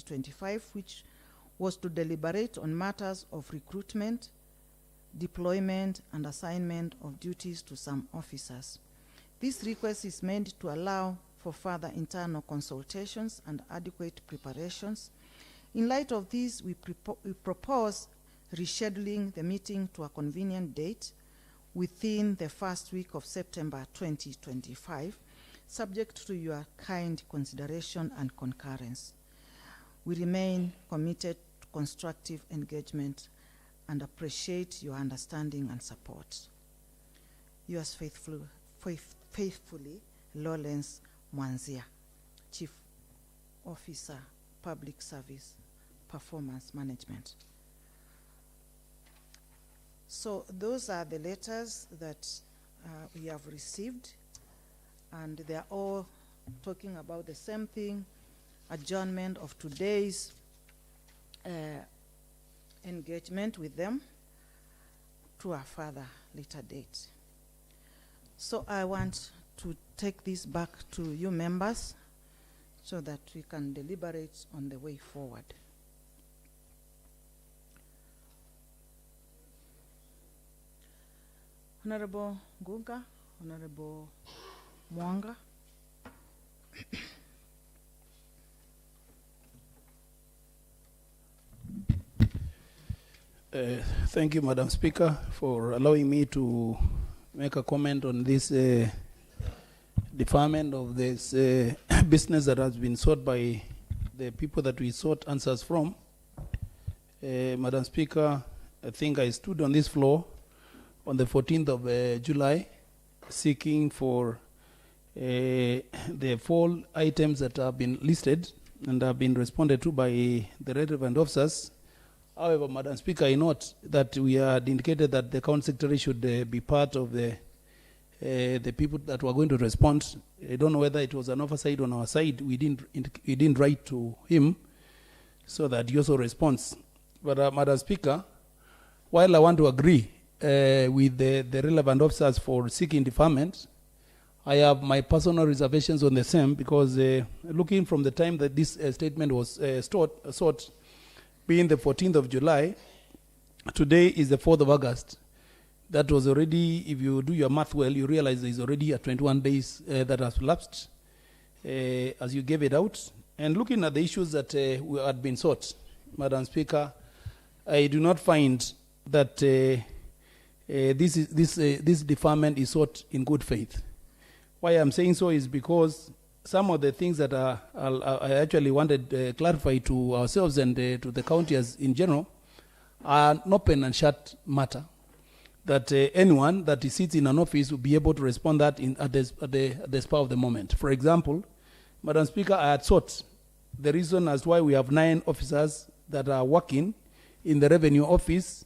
2025, which was to deliberate on matters of recruitment, deployment, and assignment of duties to some officers. This request is meant to allow for further internal consultations and adequate preparations. In light of this, we propose rescheduling the meeting to a convenient date within the first week of September 2025, subject to your kind consideration and concurrence. We remain committed to constructive engagement and appreciate your understanding and support. Yours faithfully, Lawrence Mwanzia, Chief Officer, Public Service, Performance Management. So those are the letters that we have received, and they are all talking about the same thing: adjournment of today's engagement with them to a further later date. So I want to take this back to you members so that we can deliberate on the way forward. Honorable Guga, Honorable Mwanga. Thank you, Madam Speaker, for allowing me to make a comment on this deferment of this business that has been sought by the people that we sought answers from. Madam Speaker, I think I stood on this floor on the 14th of July seeking for the 4 items that have been listed and have been responded to by the relevant officers. However, Madam Speaker, I note that we had indicated that the County Secretary should be part of the people that were going to respond. I don't know whether it was an oversight on our side. We didn't write to him so that he also responds. But Madam Speaker, while I want to agree with the relevant officers for seeking deferment, I have my personal reservations on the same, because looking from the time that this statement was sought, being the 14th of July, today is the 4th of August. That was already, if you do your math well, you realize there is already 21 days that has lapsed as you gave it out. And looking at the issues that had been sought, Madam Speaker, I do not find that this deferment is sought in good faith. Why I'm saying so is because some of the things that I actually wanted clarified to ourselves and to the county as in general are an open and shut matter, that anyone that sits in an office will be able to respond that at the spur of the moment. For example, Madam Speaker, I had sought the reason as why we have 9 officers that are working in the revenue office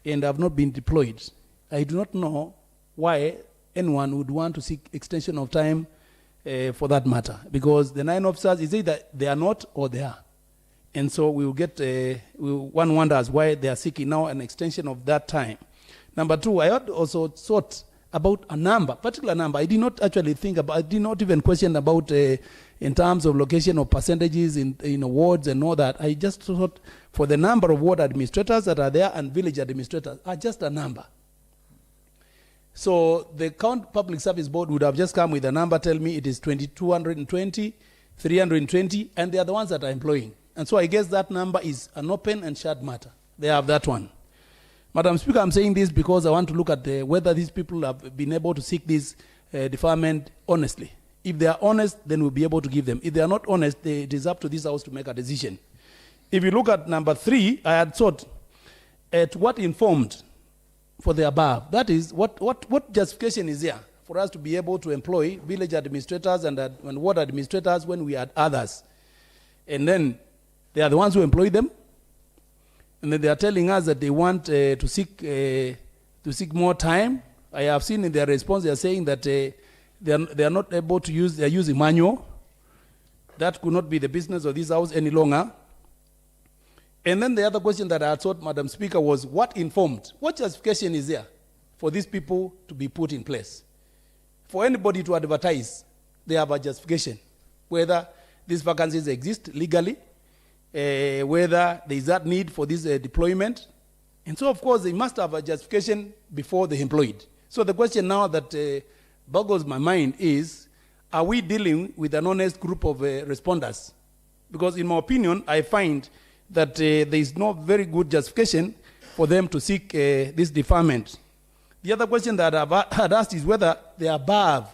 and have not been deployed. I do not know why anyone would want to seek extension of time for that matter, because the 9 officers, is either they are not or they are. And so we will get, one wonders why they are seeking now an extension of that time. Number 2, I had also thought about a number, particular number. I did not actually think about, I did not even question about in terms of location of percentages in wards and all that. I just thought for the number of ward administrators that are there and village administrators are just a number. So the County Public Service Board would have just come with a number, tell me it is 220, 320, and they are the ones that are employing. And so I guess that number is an open and shut matter. They have that one. Madam Speaker, I'm saying this because I want to look at whether these people have been able to seek this deferment honestly. If they are honest, then we'll be able to give them. If they are not honest, it is up to this House to make a decision. If you look at number 3, I had thought at what informed for the above. That is, what justification is there for us to be able to employ village administrators and ward administrators when we had others? And then they are the ones who employ them, and then they are telling us that they want to seek more time. I have seen in their response they are saying that they are not able to use, they are using manual. That could not be the business of this House any longer. And then the other question that I thought, Madam Speaker, was what informed? What justification is there for these people to be put in place? For anybody to advertise, they have a justification. Whether these vacancies exist legally, whether there is that need for this deployment. And so, of course, they must have a justification before they employed. So the question now that boggles my mind is, are we dealing with an honest group of responders? Because in my opinion, I find that there is no very good justification for them to seek this deferment. The other question that I had asked is whether they are above.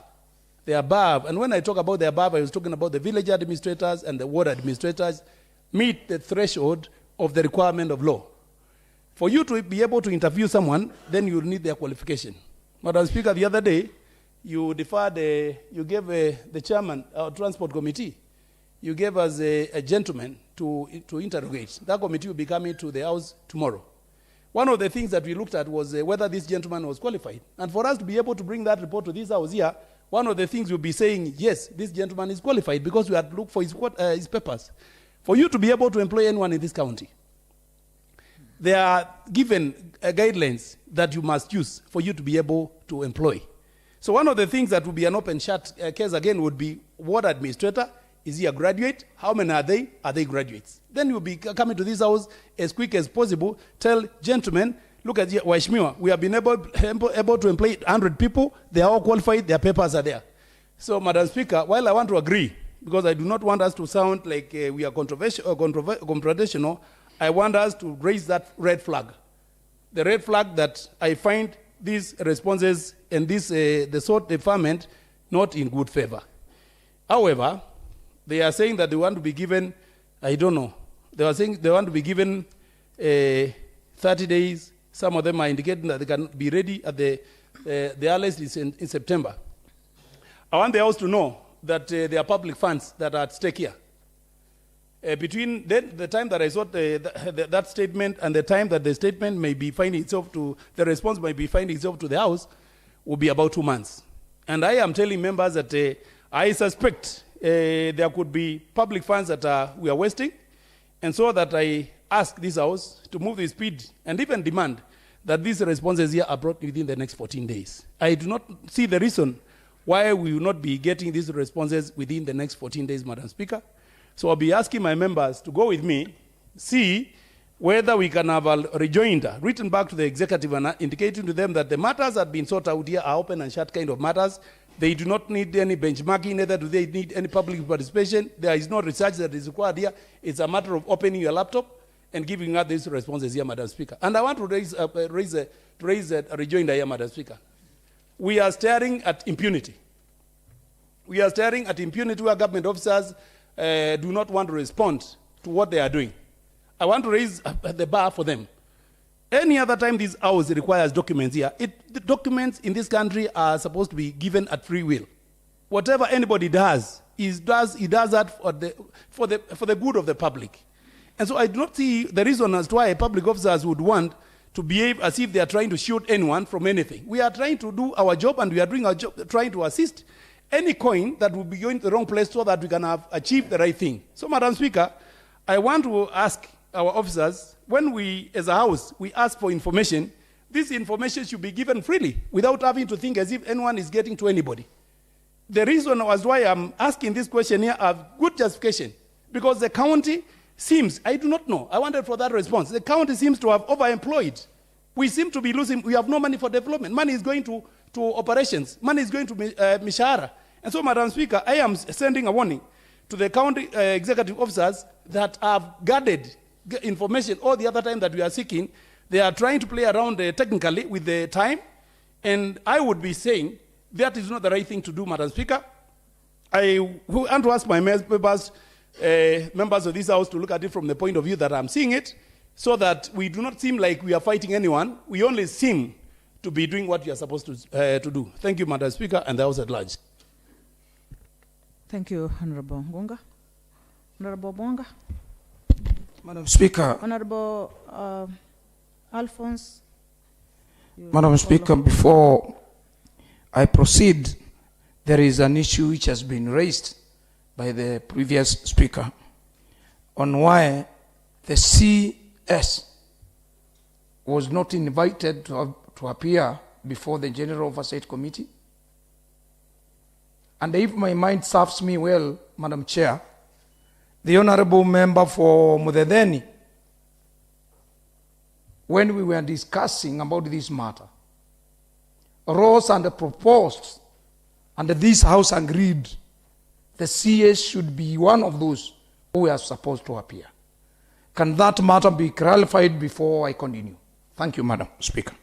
They are above. And when I talk about the above, I was talking about the village administrators and the ward administrators meet the threshold of the requirement of law. For you to be able to interview someone, then you need their qualification. Madam Speaker, the other day, you deferred, you gave the chairman of our transport committee, you gave us a gentleman to interrogate. That committee will be coming to the house tomorrow. One of the things that we looked at was whether this gentleman was qualified. And for us to be able to bring that report to this house here, one of the things we'll be saying, yes, this gentleman is qualified because we had to look for his papers. For you to be able to employ anyone in this county, there are given guidelines that you must use for you to be able to employ. So one of the things that would be an open shut case again would be ward administrator. Is he a graduate? How many are they? Are they graduates? Then you'll be coming to this house as quick as possible. Tell gentlemen, look at Waheshimiwa, we have been able to employ 100 people. They are all qualified. Their papers are there. So, Madam Speaker, while I want to agree, because I do not want us to sound like we are confrontational, I want us to raise that red flag. The red flag that I find these responses and this the sort deferment not in good favor. However, they are saying that they want to be given, I don't know, they are saying they want to be given 30 days. Some of them are indicating that they can be ready at the earliest is in September. I want the House to know that there are public funds that are at stake here. Between the time that I saw that statement and the time that the statement may be finding itself to, the response may be finding itself to the House, will be about 2 months. And I am telling members that I suspect there could be public funds that we are wasting, and so that I ask this House to move the speed and even demand that these responses here are brought within the next 14 days. I do not see the reason why we will not be getting these responses within the next 14 days, Madam Speaker. So I'll be asking my members to go with me, see whether we can have a rejoinder written back to the executive and indicating to them that the matters that have been sorted out here are open and shut kind of matters. They do not need any benchmarking, neither do they need any public participation. There is no research that is required here. It's a matter of opening your laptop and giving out these responses here, Madam Speaker. And I want to raise a rejoinder here, Madam Speaker. We are staring at impunity. We are staring at impunity where government officers do not want to respond to what they are doing. I want to raise the bar for them. Any other time this house requires documents here, the documents in this country are supposed to be given at free will. Whatever anybody does, he does that for the good of the public. And so I do not see the reason as to why public officers would want to behave as if they are trying to shoot anyone from anything. We are trying to do our job, and we are doing our job, trying to assist any coin that will be going to the wrong place so that we can achieve the right thing. So, Madam Speaker, I want to ask our officers, when we, as a house, we ask for information, this information should be given freely without having to think as if anyone is getting to anybody. The reason as why I'm asking this question here have good justification, because the county seems, I do not know, I wanted for that response, the county seems to have overemployed. We seem to be losing, we have no money for development. Money is going to operations. Money is going to Mishahara. And so, Madam Speaker, I am sending a warning to the county executive officers that have gathered information all the other time that we are seeking. They are trying to play around technically with the time. And I would be saying that is not the right thing to do, Madam Speaker. I want to ask my members of this House to look at it from the point of view that I'm seeing it, so that we do not seem like we are fighting anyone. We only seem to be doing what we are supposed to do. Thank you, Madam Speaker, and the House at large. Thank you, Honorable Ngunga. Honorable Bonga. Madam Speaker. Honorable Alphonse. Madam Speaker, before I proceed, there is an issue which has been raised by the previous speaker on why the CS was not invited to appear before the General Oversight Committee. And if my mind serves me well, Madam Chair, the honorable member for Mudedeni, when we were discussing about this matter, rose and proposed, and this house agreed, the CS should be one of those who are supposed to appear. Can that matter be clarified before I continue? Thank you, Madam Speaker.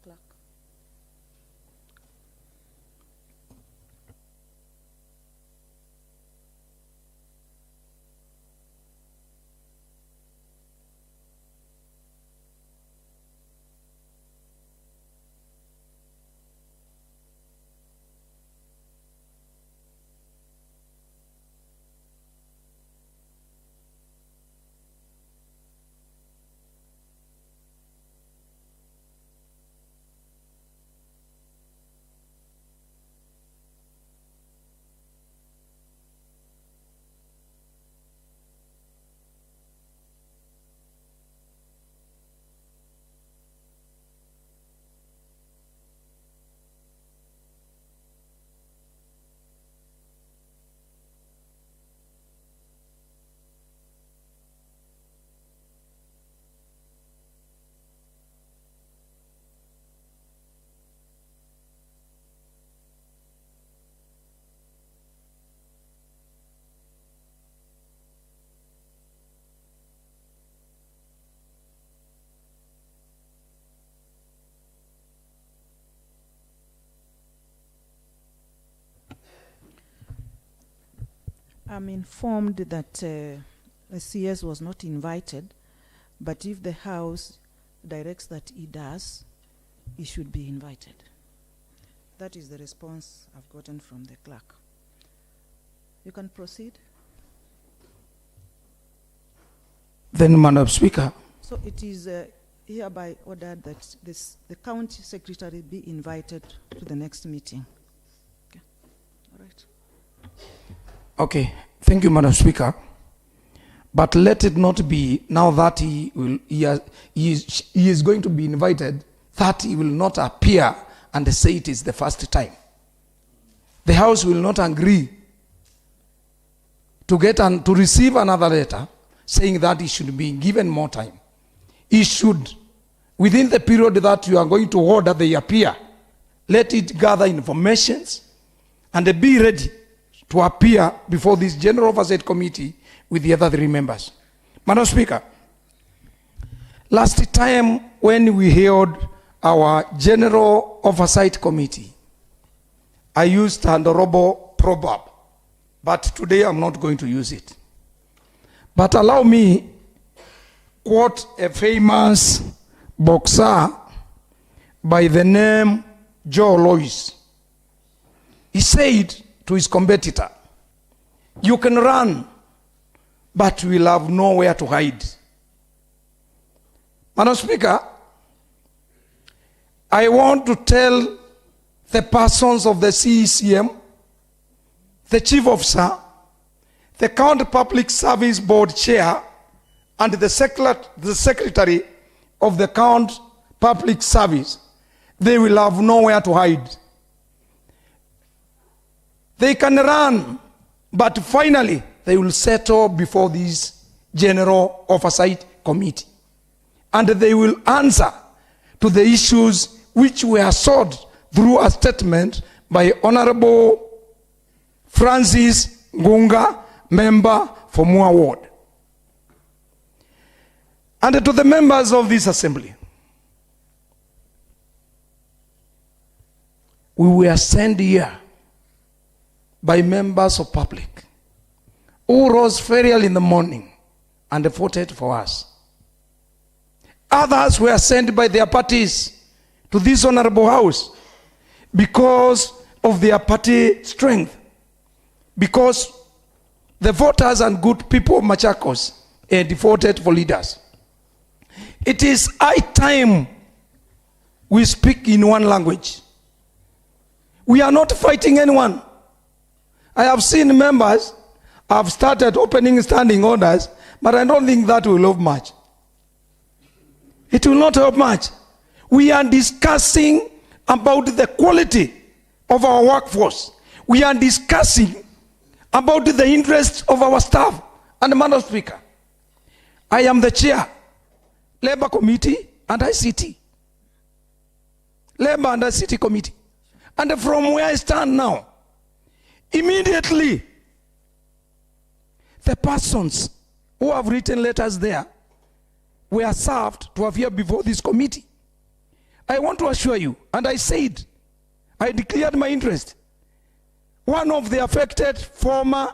Clerk. I'm informed that the CS was not invited, but if the House directs that he does, he should be invited. That is the response I've gotten from the clerk. You can proceed. Then, Madam Speaker, So it is hereby ordered that the county secretary be invited to the next meeting. Okay. All right. okay, thank you, Madam Speaker. But let it not be now that he is going to be invited, that he will not appear and say it is the first time. The House will not agree to receive another letter saying that he should be given more time. He should, within the period that you are going to order they appear, let it gather informations and be ready to appear before this General Oversight Committee with the other 3 members. Madam Speaker, last time when we held our General Oversight Committee, I used an honorable proverb, but today I'm not going to use it. But allow me quote a famous boxer by the name Joe Louis. He said to his competitor, "You can run, but you will have nowhere to hide." Madam Speaker, I want to tell the persons of the CECM, the Chief Officer, the County Public Service Board Chair, and the Secretary of the County Public Service, they will have nowhere to hide. They can run, but finally they will settle before this General Oversight Committee. And they will answer to the issues which were sought through a statement by Honorable Francis Ngunga, member for Mua Ward. And to the members of this assembly, we were sent here by members of public who rose very early in the morning and voted for us. Others were sent by their parties to this honorable house because of their party strength, because the voters and good people of Machakos had voted for leaders. It is high time we speak in one language. We are not fighting anyone. I have seen members have started opening standing orders, but I don't think that will help much. It will not help much. We are discussing about the quality of our workforce. We are discussing about the interests of our staff. And Madam Speaker, I am the chair, Labor Committee and ICT. Labor and ICT Committee. And from where I stand now, immediately, the persons who have written letters there were served to appear before this committee. I want to assure you, and I said, I declared my interest. One of the affected former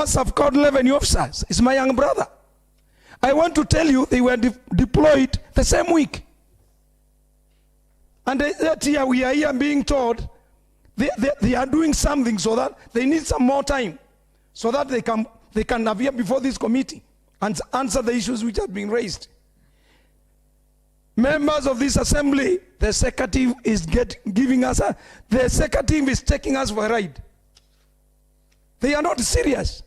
sub-court revenue officers is my young brother. I want to tell you, they were deployed the same week. And that year we are here being told they are doing something so that they need some more time so that they can appear before this committee and answer the issues which have been raised. Members of this assembly, the executive is taking us for a ride. They are not serious.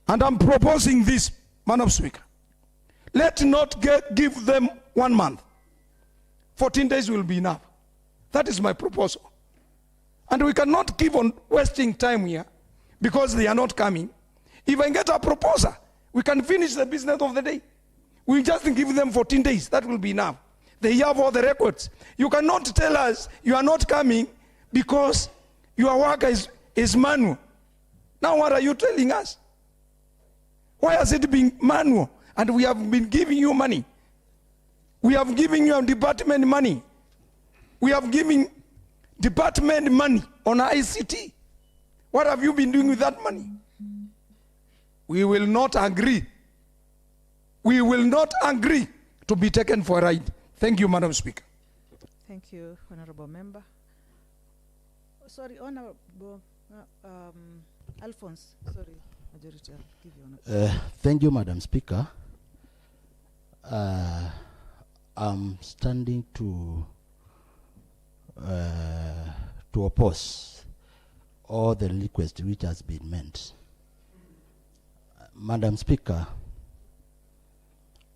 And I'm proposing this, Madam Speaker. Let not give them 1 month. 14 days will be enough. That is my proposal. And we cannot keep on wasting time here because they are not coming. If I get a proposal, we can finish the business of the day. We just give them 14 days. That will be enough. They have all the records. You cannot tell us you are not coming because your work is manual. Now what are you telling us? Why has it been manual? And we have been giving you money. We have given you department money. We have given department money on ICT. What have you been doing with that money? We will not agree. We will not agree to be taken for a ride. Thank you, Madam Speaker. Thank you, Honorable Member. Sorry, Honorable Alphonse. Sorry, Majority. I'll give you Honorable. Thank you, Madam Speaker. I'm standing to oppose all the requests which has been made. Madam Speaker,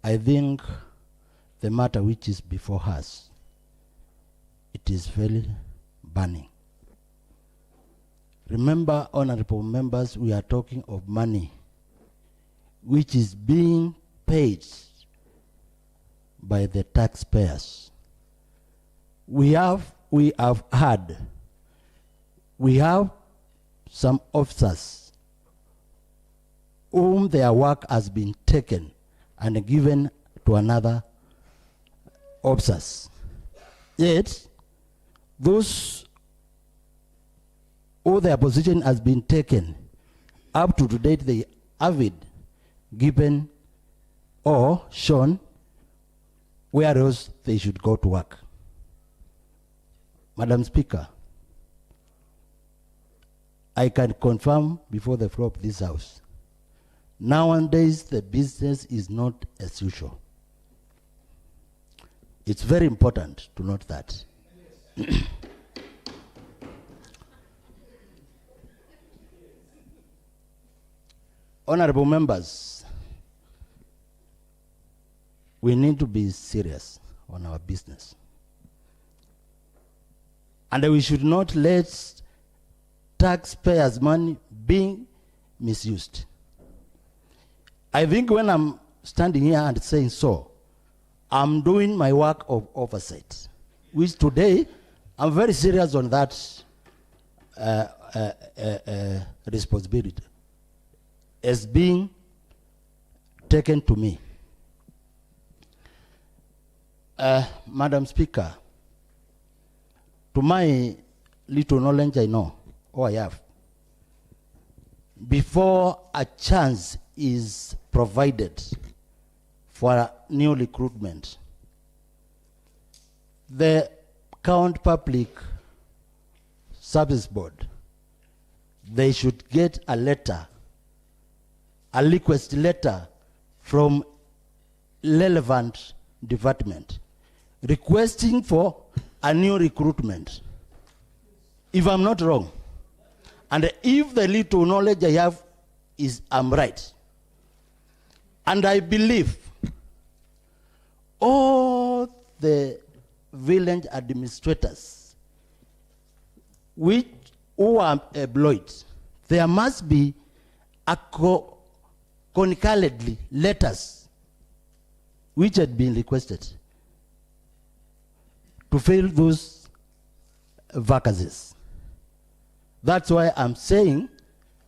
I think the matter which is before us, it is very burning. Remember, honorable members, we are talking of money which is being paid by the taxpayers. We have some officers whom their work has been taken and given to another officers. Yet, those who their position has been taken, up to date they have it given or shown where else they should go to work. Madam Speaker, I can confirm before the floor of this House, nowadays the business is not as usual. It's very important to note that. Honorable members, we need to be serious on our business. And we should not let taxpayers' money being misused. I think when I'm standing here and saying so, I'm doing my work of oversight, which today I'm very serious on that responsibility as being taken to me. Madam Speaker, to my little knowledge I know, or I have, before a chance is provided for a new recruitment, the County Public Service Board, they should get a letter, a request letter from relevant department requesting for a new recruitment, if I'm not wrong. And if the little knowledge I have is I'm right, and I believe all the village administrators who are employed, there must be concurrently letters which had been requested to fill those vacancies. That's why I'm saying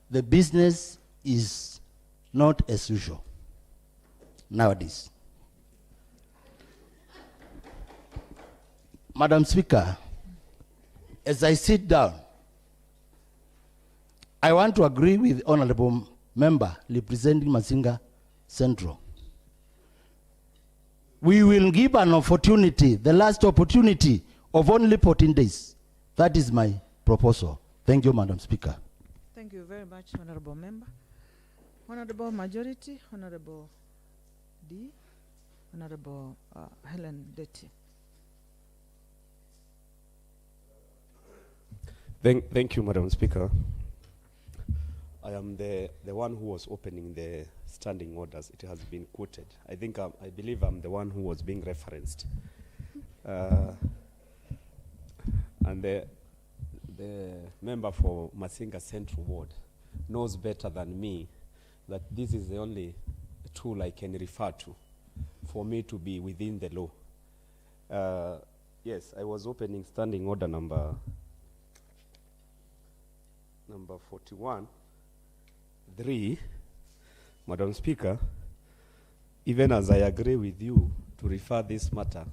the business is not as usual nowadays. Madam Speaker, as I sit down, I want to agree with Honorable Member representing Masinga Central. We will give an opportunity, the last opportunity of only 14 days. That is my proposal. Thank you, Madam Speaker. Thank you very much, Honorable Member. Honorable Majority, Honorable D, Honorable Helen Detty. Thank you, Madam Speaker. I am the one who was opening the standing orders. It has been quoted. I believe I'm the one who was being referenced. And the member for Masinga Central Ward knows better than me that this is the only tool I can refer to for me to be within the law. Yes, I was opening standing order number 41.3, Madam Speaker, even as I agree with you to refer this matter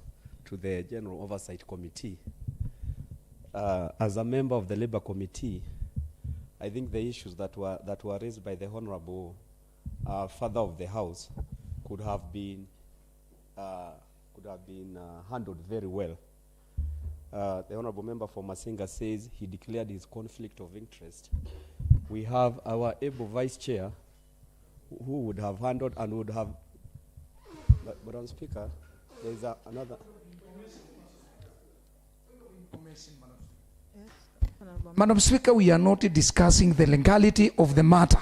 to the General Oversight Committee, as a member of the Labour Committee, I think the issues that were raised by the Honourable Father of the House could have been handled very well. The Honourable Member for Masinga says he declared his conflict of interest. We have our able Vice Chair who would have handled and would have... But Madam Speaker, there is another... Madam Speaker, we are not discussing the legality of the matter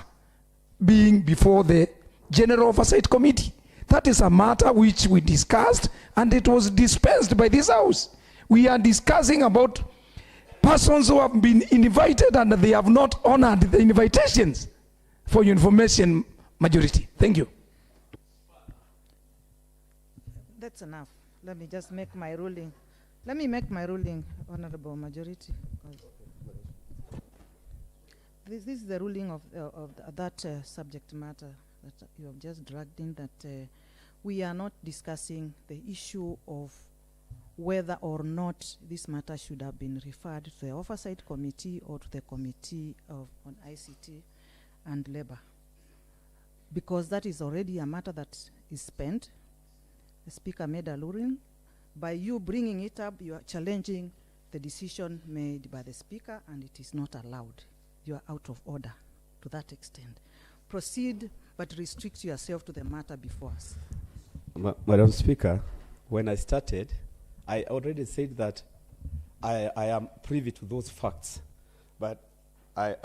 being before the General Oversight Committee. That is a matter which we discussed and it was dispensed by this House. We are discussing about persons who have been invited and they have not honored the invitations. For your information, Majority. Thank you. That's enough. Let me just make my ruling. Let me make my ruling, Honorable Majority. This is the ruling of that subject matter that you have just dragged in, that we are not discussing the issue of whether or not this matter should have been referred to the Oversight Committee or to the Committee on ICT and Labour, because that is already a matter that is spent. The Speaker made a ruling. By you bringing it up, you are challenging the decision made by the Speaker, and it is not allowed. You are out of order to that extent. Proceed, but restrict yourself to the matter before us. Madam Speaker, when I started, I already said that I am privy to those facts, but I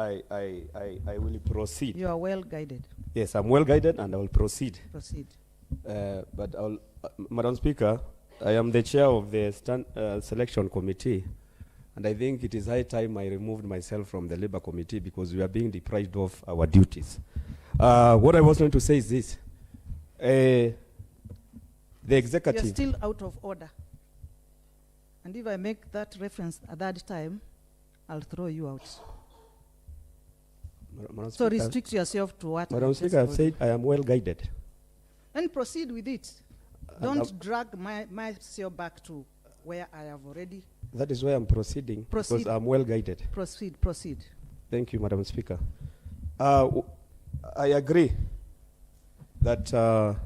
will proceed. You are well guided. Yes, I'm well guided and I will proceed. Proceed. But Madam Speaker, I am the chair of the selection committee, and I think it is high time I removed myself from the Labour Committee because we are being deprived of our duties. What I was going to say is this. The executive... You're still out of order. And if I make that reference at that time, I'll throw you out. Madam So Speaker, restrict yourself to what? Madam Speaker, I've said I am well guided. And proceed with it. Don't drag myself back to where I have already. That is why I'm proceeding, Proceed. because I'm well guided. Proceed. Thank you, Madam Speaker. I agree that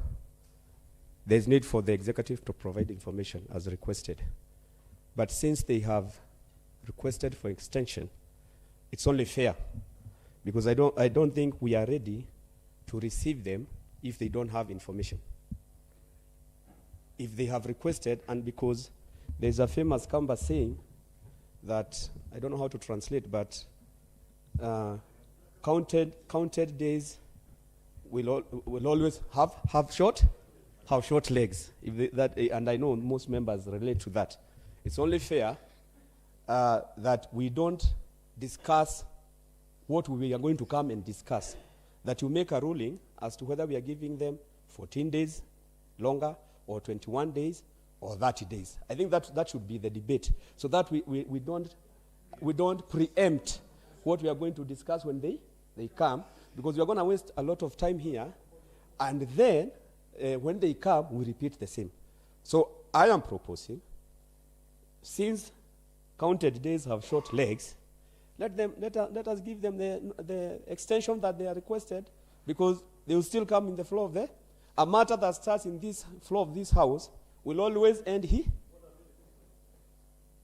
there's need for the executive to provide information as requested. But since they have requested for extension, it's only fair, because I don't think we are ready to receive them if they don't have information. If they have requested, and because there's a famous Kamba saying that, I don't know how to translate, but counted days will always have short have short legs. And I know most members relate to that. It's only fair that we don't discuss what we are going to come and discuss. That you make a ruling as to whether we are giving them 14 days longer or 21 days or 30 days. I think that should be the debate, so that we don't preempt what we are going to discuss when they come, because we are going to waste a lot of time here, and then when they come, we repeat the same. So I am proposing, since counted days have short legs, let us give them the extension that they are requested, because they will still come in the floor of a matter that starts in this floor of this house will always end here.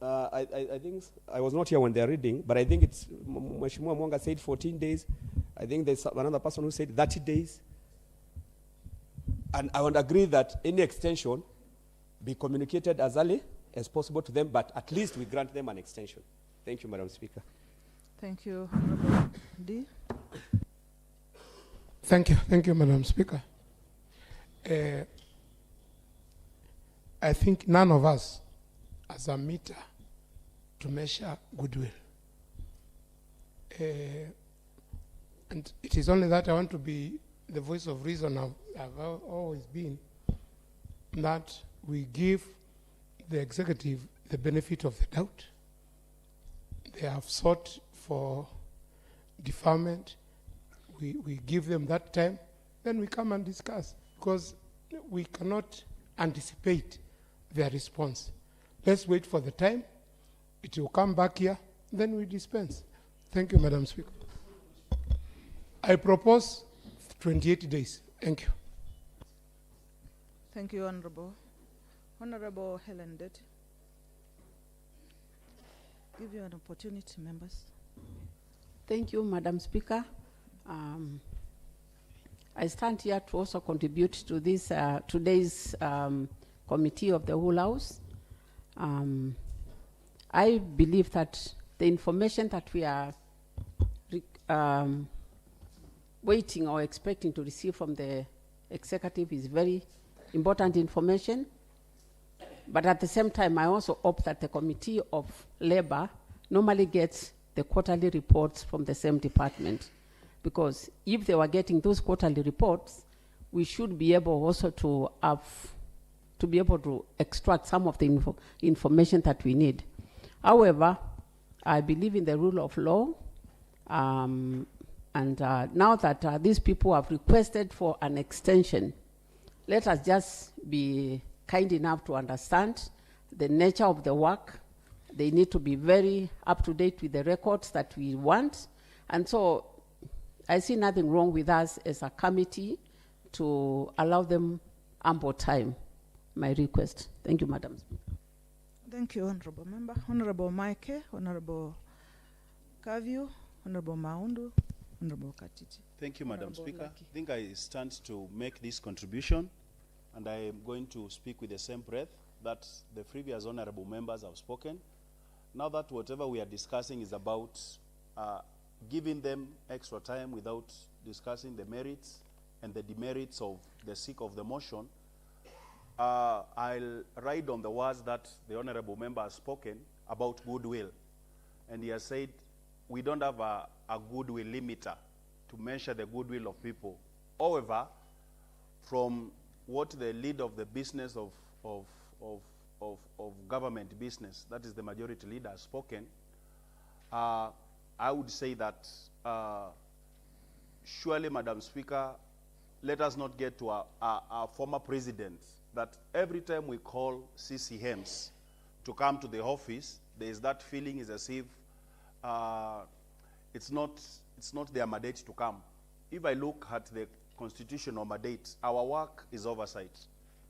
I think I was not here when they are reading, but I think it's Mheshimiwa Mwanga said 14 days. I think there's another person who said 30 days. And I would agree that any extension be communicated as early as possible to them, but at least we grant them an extension. Thank you, Madam Speaker. Thank you, Honorable D. Thank you, Madam Speaker. I think none of us has a meter to measure goodwill. And it is only that I want to be the voice of reason. I've always been that we give the executive the benefit of the doubt. They have sought for deferment. We give them that time, then we come and discuss, because we cannot anticipate their response. Let's wait for the time. It will come back here, then we dispense. Thank you, Madam Speaker. I propose 28 days. Thank you. Thank you, Honorable. Honorable Helen Deti. Give you an opportunity, members. Thank you, Madam Speaker. I stand here to also contribute to this today's committee of the whole House. I believe that the information that we are waiting or expecting to receive from the executive is very important information. But at the same time, I also hope that the Committee of Labor normally gets the quarterly reports from the same department. Because if they were getting those quarterly reports, we should be able also to be able to extract some of the information that we need. However, I believe in the rule of law, and now that these people have requested for an extension, let us just be kind enough to understand the nature of the work. They need to be very up to date with the records that we want. And so I see nothing wrong with us as a committee to allow them ample time. My request. Thank you, Madam Speaker. Thank you, Honorable Member. Honorable Maike, Honorable Kavio, Honorable Maundu, Honorable Katiti. Thank you, Madam Honorable Speaker. Lucky. I think I stand to make this contribution, and I am going to speak with the same breath that the previous honorable members have spoken. Now that whatever we are discussing is about giving them extra time without discussing the merits and the demerits of the sake of the motion, I'll ride on the words that the honorable member has spoken about goodwill. And he has said we don't have a goodwill limiter to measure the goodwill of people. However, from what the lead of the business of government business, that is the majority leader, has spoken, I would say that surely, Madam Speaker, let us not get to a former president that every time we call CCMs to come to the office, there is that feeling is as if it's not their mandate to come. If I look at the constitutional mandate, our work is oversight.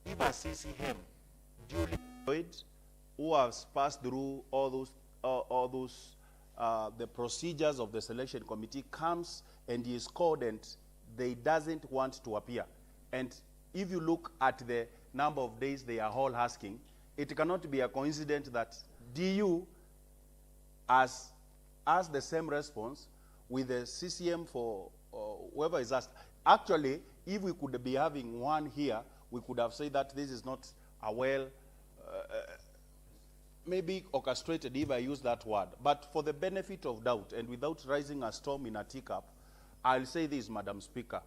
If a CCM duly employed who has passed through all those the procedures of the selection committee comes and he is called and they doesn't want to appear. And if you look at the number of days they are all asking, it cannot be a coincidence that DU has the same response with the CCM for whoever is asked. Actually, if we could be having one here we could have said that this is not a well, maybe orchestrated, if I use that word. But for the benefit of doubt, and without rising a storm in a teacup, I'll say this, Madam Speaker.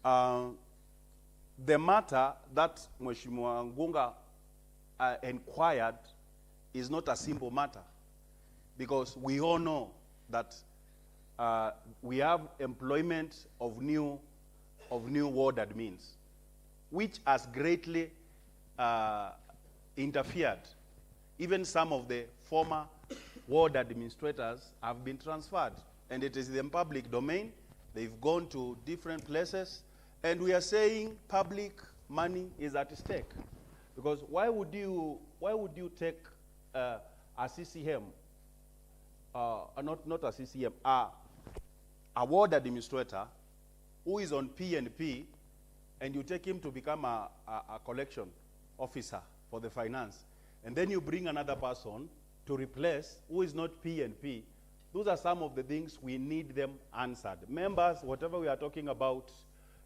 The matter that Mheshimiwa Ngunga inquired is not a simple matter, because we all know that we have employment of new ward admins, which has greatly interfered. Even some of the former ward administrators have been transferred, and it is in the public domain. They've gone to different places, and we are saying public money is at stake. Because why would you take a CCM, not a CCM, a ward administrator who is on P&P, and you take him to become a collection officer for the finance, and then you bring another person to replace who is not P&P? Those are some of the things we need them answered. Members, whatever we are talking about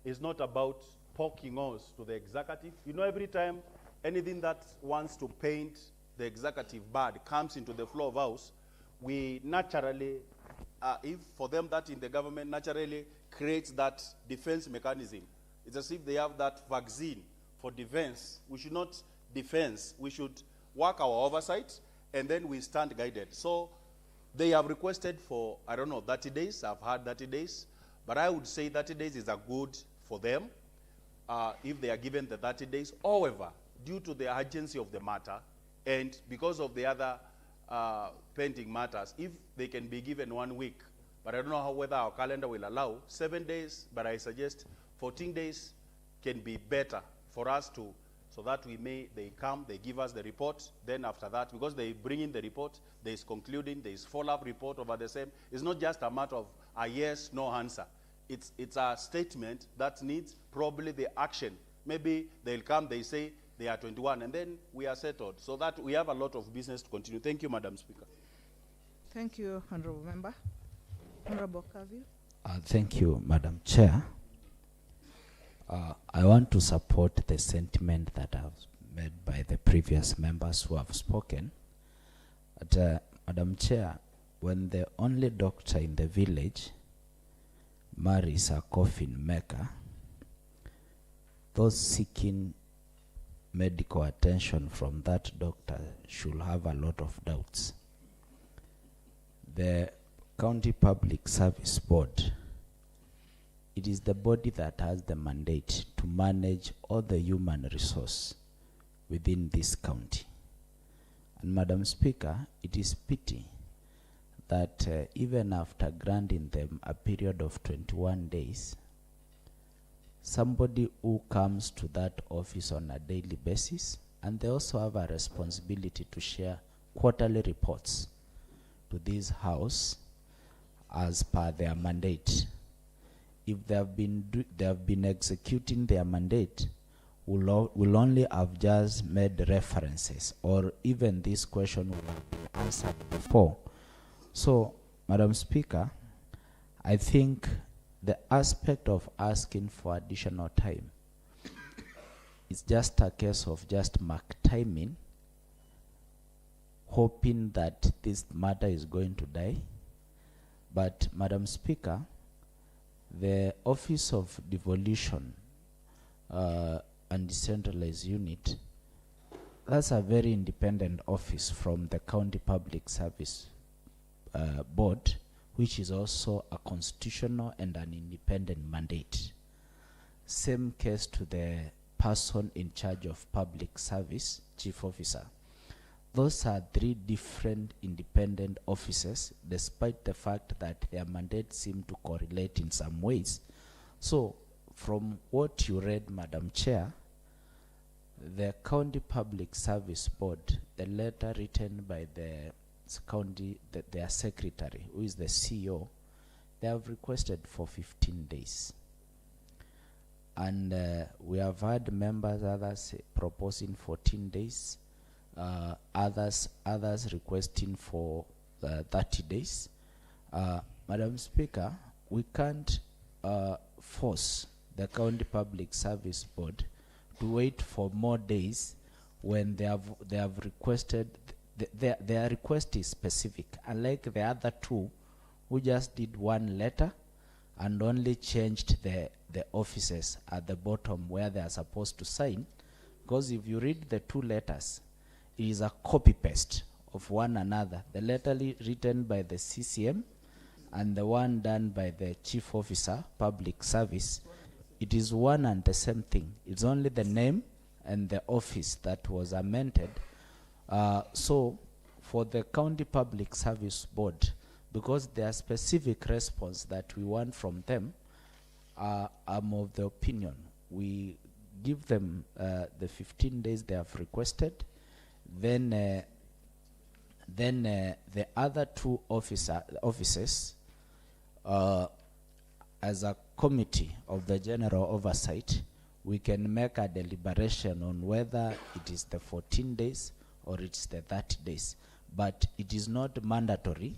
is not about poking us to the executive. You know, every time anything that wants to paint the executive bad comes into the floor of house, we naturally, if for them that in the government naturally creates that defense mechanism. It's as if they have that vaccine for defense. We should not defense. We should work our oversight, and then we stand guided. So they have requested for, I don't know, 30 days. I've had 30 days. But I would say 30 days is a good for them if they are given the 30 days. However, due to the urgency of the matter and because of the other pending matters, if they can be given 1 week, but I don't know whether our calendar will allow 7 days, but I suggest 14 days can be better for us to, so that they come, they give us the report, then after that, because they bring in the report, there is concluding, there is follow-up report over the same. It's not just a matter of a yes, no answer. It's a statement that needs probably the action. Maybe they'll come, they say they are 21, and then we are settled. So that we have a lot of business to continue. Thank you, Madam Speaker. Thank you, Honorable Member. Honorable Kavi. Thank you, Madam Chair. I want to support the sentiment that was made by the previous members who have spoken. But, Madam Chair, when the only doctor in the village marries a coffin maker, those seeking medical attention from that doctor should have a lot of doubts. The County Public Service Board, it is the body that has the mandate to manage all the human resource within this county. And Madam Speaker, it is pity that even after granting them a period of 21 days, somebody who comes to that office on a daily basis, and they also have a responsibility to share quarterly reports to this house as per their mandate. If they have been executing their mandate, will only have just made references, or even this question will have been answered before. So, Madam Speaker, I think the aspect of asking for additional time is just a case of just mark timing, hoping that this matter is going to die. But, Madam Speaker, the Office of Devolution and Decentralized Unit, that's a very independent office from the County Public Service Board, which is also a constitutional and an independent mandate. Same case to the person in charge of public service, chief officer. Those are three different independent offices, despite the fact that their mandates seem to correlate in some ways. So, from what you read, Madam Chair, the County Public Service Board, the letter written by the county, their secretary, who is the CEO, they have requested for 15 days. And we have had members, others proposing 14 days, others requesting for 30 days. Madam Speaker, we can't force the County Public Service Board to wait for more days when they have requested, their request is specific, unlike the other two who just did one letter and only changed the offices at the bottom where they are supposed to sign. Because if you read the two letters, it is a copy-paste of one another. The letter written by the CCM and the one done by the Chief Officer, Public Service, it is one and the same thing. It's only the name and the office that was amended. So for the County Public Service Board, because their specific response that we want from them, I'm of the opinion we give them the 15 days they have requested. Then the other two offices, as a committee of the general oversight, we can make a deliberation on whether it is the 14 days or it's the 30 days. But it is not mandatory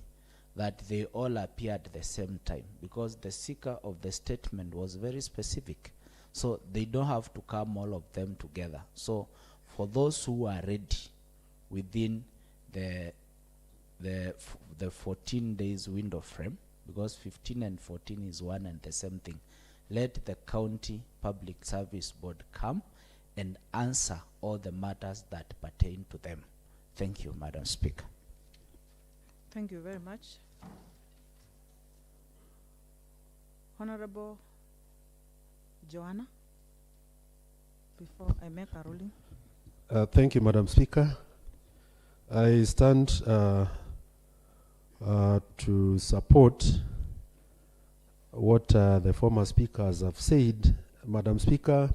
that they all appear at the same time, because the seeker of the statement was very specific. So they don't have to come all of them together. So for those who are ready within the 14 days window frame, because 15 and 14 is one and the same thing, let the County Public Service Board come and answer all the matters that pertain to them. Thank you, Madam Speaker. Thank you very much. Honorable Joanna, before I make a ruling. Thank you, Madam Speaker. I stand to support what the former speakers have said. Madam Speaker,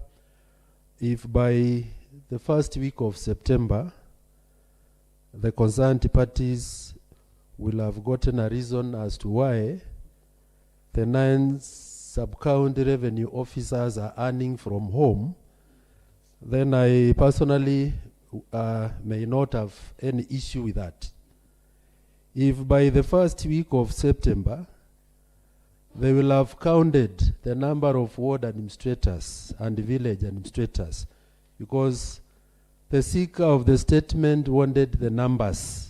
if by the first week of September, the concerned parties will have gotten a reason as to why the 9 sub-county revenue officers are earning from home, then I personally may not have any issue with that. If by the first week of September, they will have counted the number of ward administrators and village administrators, because the seeker of the statement wanted the numbers.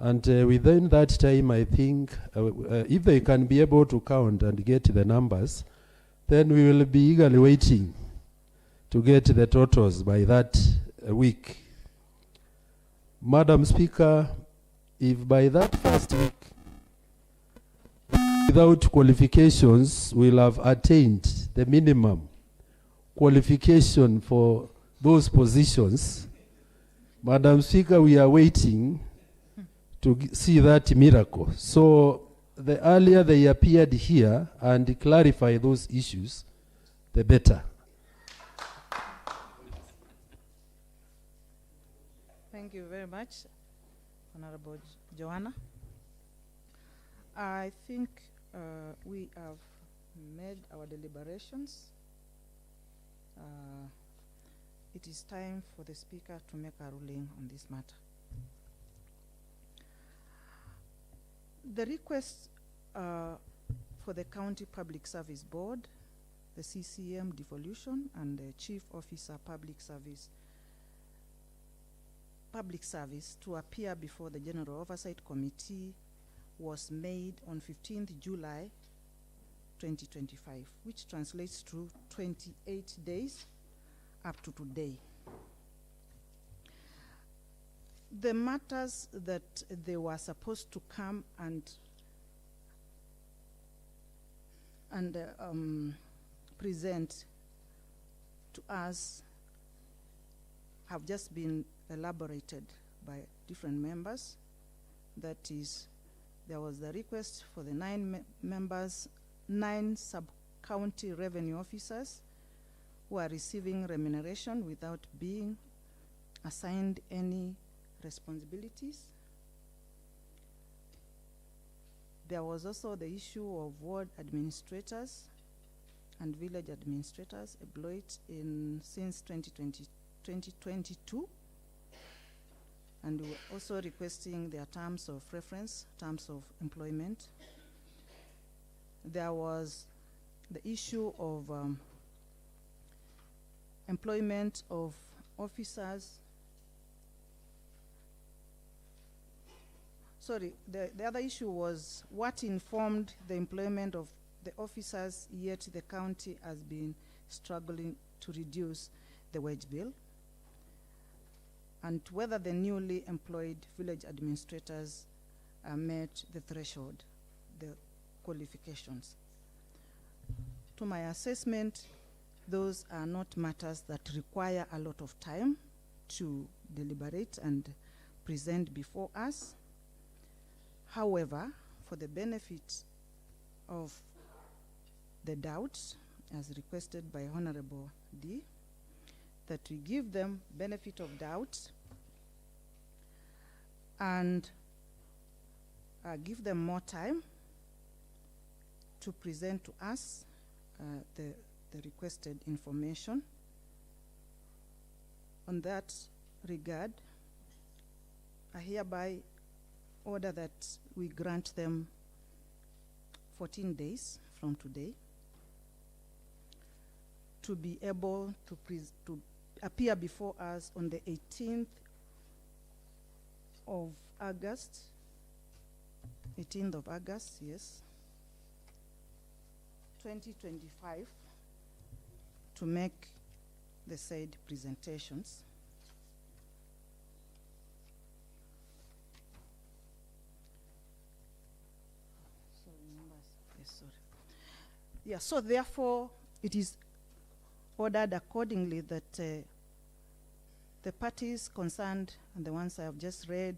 And within that time, I think, if they can be able to count and get the numbers, then we will be eagerly waiting to get the totals by that week. Madam Speaker, if by that first week, without qualifications, we'll have attained the minimum qualification for those positions, Madam Speaker, we are waiting to see that miracle. So the earlier they appeared here and clarify those issues, the better. Thank you very much, Honorable Joanna. I think we have made our deliberations. It is time for the Speaker to make a ruling on this matter. The request for the County Public Service Board, the CCM devolution, and the Chief Officer Public Service to appear before the General Oversight Committee was made on 15th July 2025, which translates to 28 days up to today. The matters that they were supposed to come and present to us have just been elaborated by different members. That is, there was the request for the 9 sub-county revenue officers who are receiving remuneration without being assigned any responsibilities. There was also the issue of ward administrators and village administrators employed since 2022, and we were also requesting their terms of reference, terms of employment. There was the issue of employment of officers. Sorry, the other issue was what informed the employment of the officers, yet the county has been struggling to reduce the wage bill, and whether the newly employed village administrators met the threshold, the qualifications. To my assessment, those are not matters that require a lot of time to deliberate and present before us. However, for the benefit of the doubts, as requested by Honorable D, that we give them benefit of doubt and give them more time to present to us the requested information. On that regard, I hereby order that we grant them 14 days from today to be able to appear before us on the 18th of August, 18th of August, yes, 2025, to make the said presentations. Sorry, numbers. Yes, sorry. Yeah, so therefore, it is ordered accordingly that the parties concerned and the ones I have just read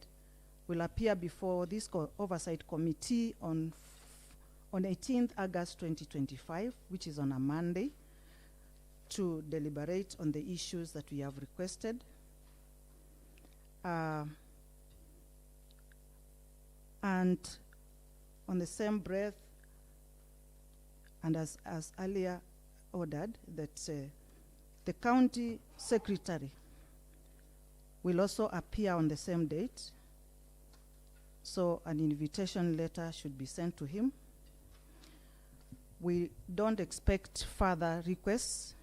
will appear before this oversight committee on 18th August 2025, which is on a Monday, to deliberate on the issues that we have requested. And on the same breath, and as earlier ordered, that the county secretary will also appear on the same date, so an invitation letter should be sent to him. We don't expect further requests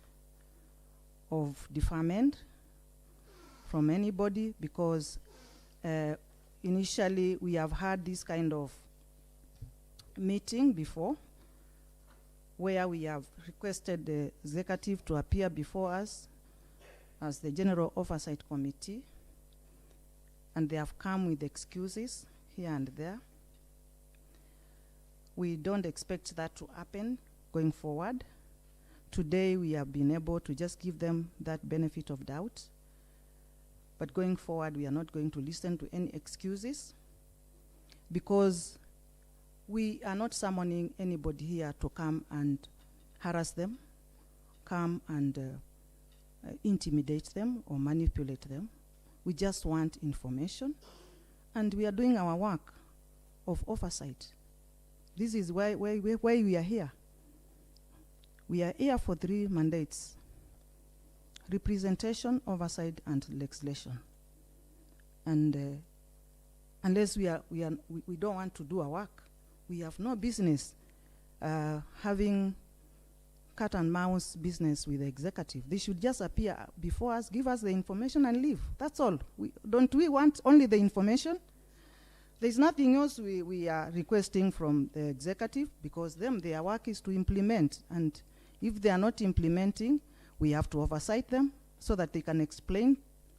of deferment from anybody, because initially we have had this kind of meeting before, where we have requested the executive to appear before us as the General Oversight Committee, and they have come with excuses here and there. We don't expect that to happen going forward. Today we have been able to just give them that benefit of doubt, but going forward we are not going to listen to any excuses, because we are not summoning anybody here to come and harass them, come and intimidate them or manipulate them. We just want information, and we are doing our work of oversight. This is why we are here. We are here for 3 mandates: representation, oversight, and legislation. And unless we don't want to do our work, we have no business having cat and mouse business with the executive. They should just appear before us, give us the information, and leave. That's all. Don't we want only the information? There's nothing else we are requesting from the executive, because their work is to implement. And if they are not implementing, we have to oversight them so that they can explain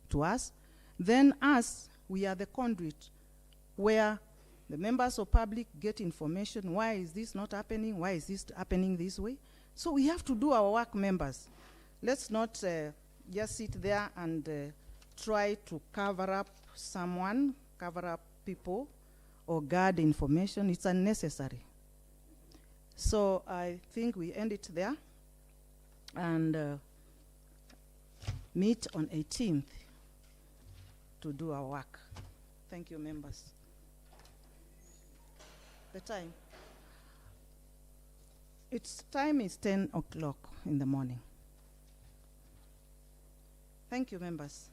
to us. Then us, we are the conduit where the members of public get information. Why is this not happening? Why is this happening this way? So we have to do our work, members. Let's not just sit there and try to cover up someone, cover up people, or guard information. It's unnecessary. So I think we end it there and meet on 18th to do our work. Thank you, members. The time? Its time is 10 o'clock in the morning. Thank you, members.